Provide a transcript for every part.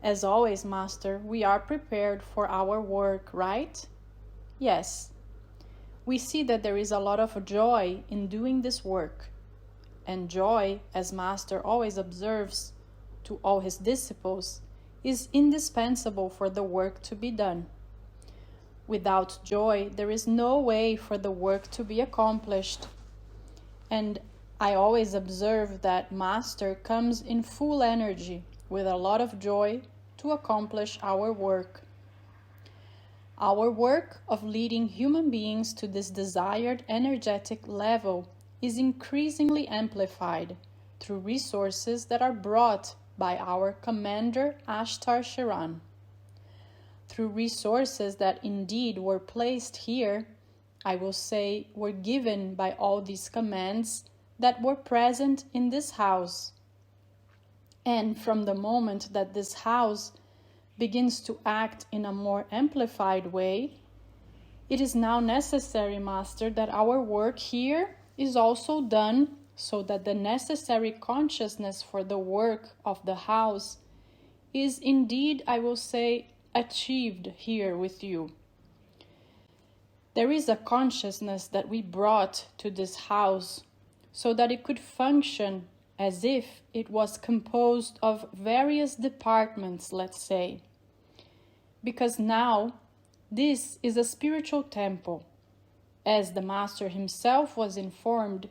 As always, Master, we are prepared for our work, right? Yes. We see that there is a lot of joy in doing this work. And joy, as Master always observes to all his disciples, is indispensable for the work to be done. Without joy, there is no way for the work to be accomplished. And I always observe that Master comes in full energy, with a lot of joy, to accomplish our work. Our work of leading human beings to this desired energetic level is increasingly amplified through resources that are brought by our commander Ashtar Sharan. Through resources that indeed were placed here, I will say were given by all these commands that were present in this house. And from the moment that this house begins to act in a more amplified way, it is now necessary, Master, that our work here is also done so that the necessary consciousness for the work of the house is indeed, I will say, achieved here with you. There is a consciousness that we brought to this house so that it could function as if it was composed of various departments, let's say. Because now this is a spiritual temple. As the Master himself was informed,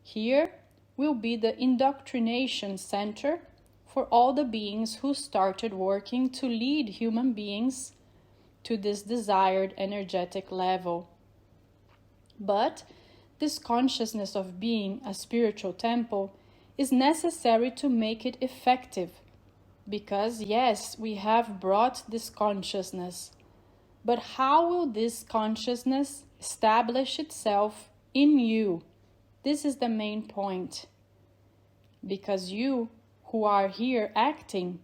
here will be the indoctrination center for all the beings who started working to lead human beings to this desired energetic level. But this consciousness of being a spiritual temple is necessary to make it effective. Because, yes, we have brought this consciousness, but how will this consciousness establish itself in you? This is the main point. Because you, who are here acting,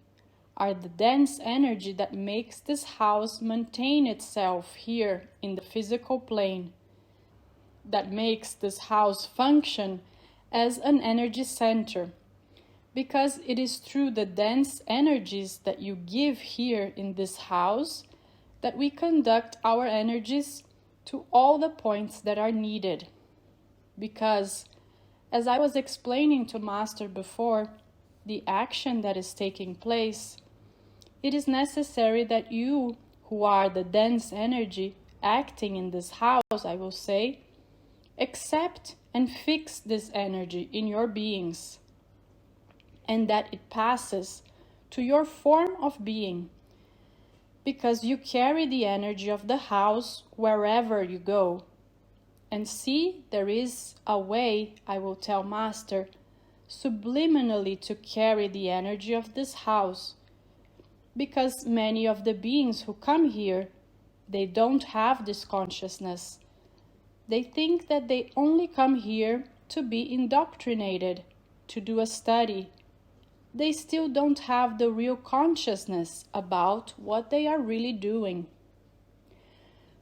are the dense energy that makes this house maintain itself here in the physical plane, that makes this house function as an energy center. Because it is through the dense energies that you give here in this house that we conduct our energies to all the points that are needed. Because, as I was explaining to Master before, the action that is taking place, it is necessary that you, who are the dense energy acting in this house, I will say, accept and fix this energy in your beings, and that it passes to your form of being, because you carry the energy of the house wherever you go. And see, there is a way, I will tell Master, subliminally to carry the energy of this house, because many of the beings who come here, they don't have this consciousness. They think that they only come here to be indoctrinated, to do a study. They still don't have the real consciousness about what they are really doing.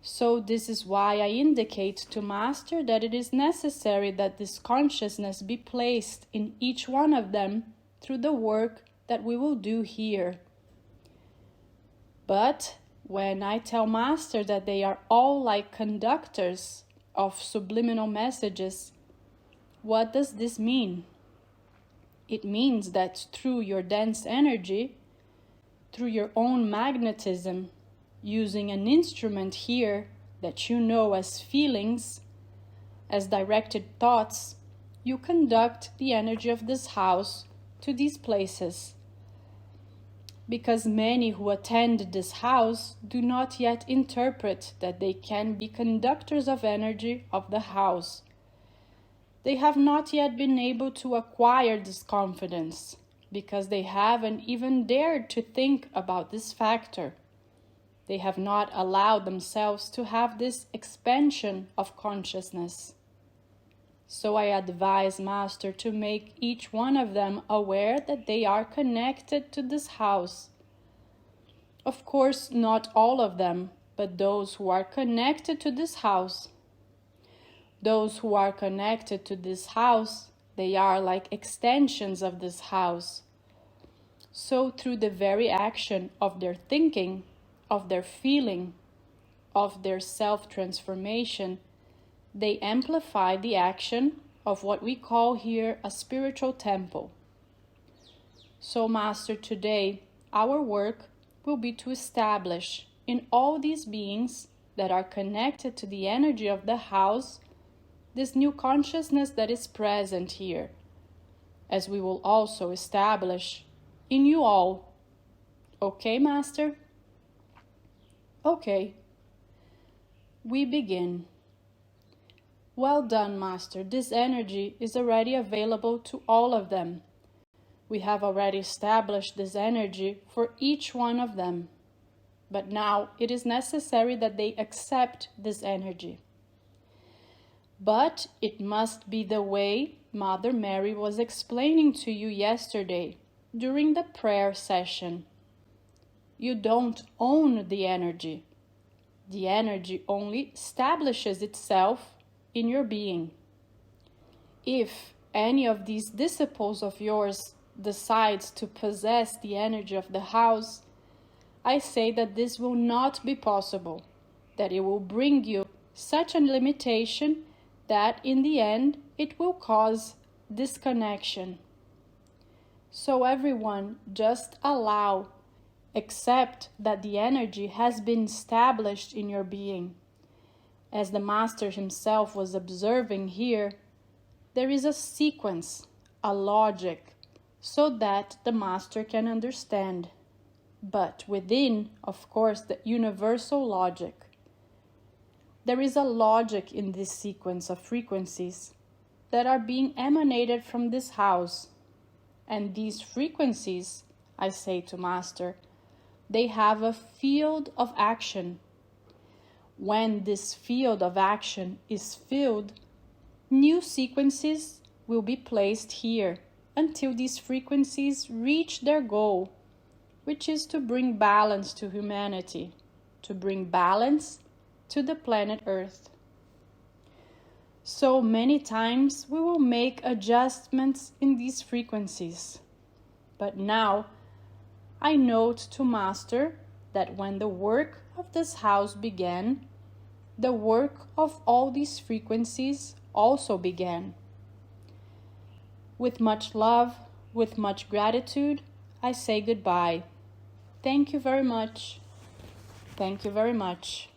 So this is why I indicate to Master that it is necessary that this consciousness be placed in each one of them through the work that we will do here. But when I tell Master that they are all like conductors of subliminal messages, what does this mean? It means that through your dense energy, through your own magnetism, using an instrument here that you know as feelings, as directed thoughts, you conduct the energy of this house to these places. Because many who attend this house do not yet interpret that they can be conductors of energy of the house. They have not yet been able to acquire this confidence because they haven't even dared to think about this factor. They have not allowed themselves to have this expansion of consciousness. So I advise Master to make each one of them aware that they are connected to this house. Of course, not all of them, but those who are connected to this house. Those who are connected to this house, they are like extensions of this house. So through the very action of their thinking, of their feeling, of their self-transformation, they amplify the action of what we call here a spiritual temple. So, Master, today our work will be to establish in all these beings that are connected to the energy of the house this new consciousness that is present here, as we will also establish in you all. Okay, Master? Okay. We begin. Well done, Master. This energy is already available to all of them. We have already established this energy for each one of them. But now it is necessary that they accept this energy. But it must be the way Mother Mary was explaining to you yesterday during the prayer session. You don't own the energy. The energy only establishes itself in your being. If any of these disciples of yours decides to possess the energy of the house, I say that this will not be possible, that it will bring you such a limitation that in the end it will cause disconnection. So everyone just accept that the energy has been established in your being. As the Master himself was observing here, there is a sequence, a logic, so that the Master can understand. But within, of course, the universal logic. There is a logic in this sequence of frequencies that are being emanated from this house. And these frequencies, I say to Master, they have a field of action. When this field of action is filled, new sequences will be placed here until these frequencies reach their goal, which is to bring balance to humanity, to bring balance to the planet Earth. So many times we will make adjustments in these frequencies. But now I note to Master that when the work of this house began, the work of all these frequencies also began. With much love, with much gratitude, I say goodbye. Thank you very much. Thank you very much.